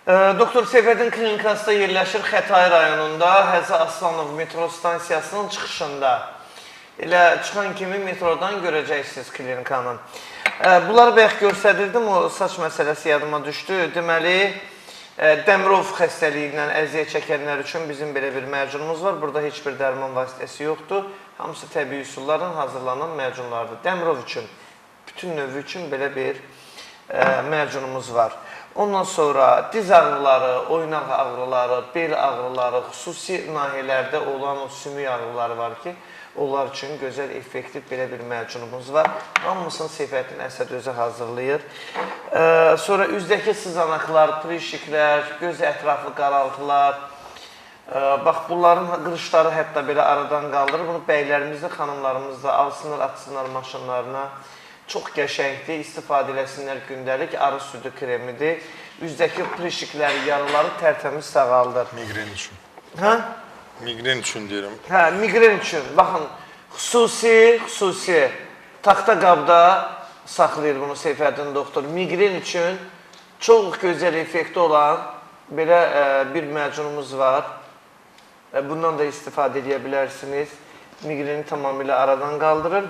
Doktor Seyfəddin klinikasında yerləşir Xətai rayonunda Həzə Aslanov metro stansiyasının çıxışında. Elə çıxan kimi metrodan görəcəksiniz klinikanın. Bunları bayaq göstərirdim, o saç məsələsi yadıma düşdü. Deməli, Dəmirov xəstəliyindən əziyyət çəkənlər üçün bizim belə bir mərcunumuz var. Burada heç bir dərman vasitəsi yoxdur. Hamısı təbii üsullardan hazırlanan mərcunlardır. Dəmirov üçün, bütün növü üçün belə bir mərcunumuz var. Ondan sonra diz ağrıları, oynaq ağrıları, bel ağrıları, xüsusi nahiyələrdə olan o sümük ağrıları var ki, onlar üçün gözəl, effektiv belə bir mərcunumuz var. Hamısını Seyfəddin Əsəd özü hazırlayır. Sonra üzdəki sızanaqlar, prişiklər, göz ətrafı qaraltılar. Bax, bunların qırışları hətta belə aradan qaldırır. Bunu bəylərimiz də, xanımlarımız da alsınlar, atsınlar maşınlarına. Çox qəşəngdir, istifadə eləsinlər gündəlik, arı südü kremidir. Üzdəki prişikləri, yaraları tərtəmiz sağaldır. Migren üçün. Hə? Migren üçün deyirəm. Hə, migren üçün. Baxın, xüsusi taxta qabda saxlayır bunu Seyfəddin doktor. Migren üçün çox gözəl effekti olan belə bir mərcunumuz var. Bundan da istifadə edə bilərsiniz. Migreni tamamilə aradan qaldırır.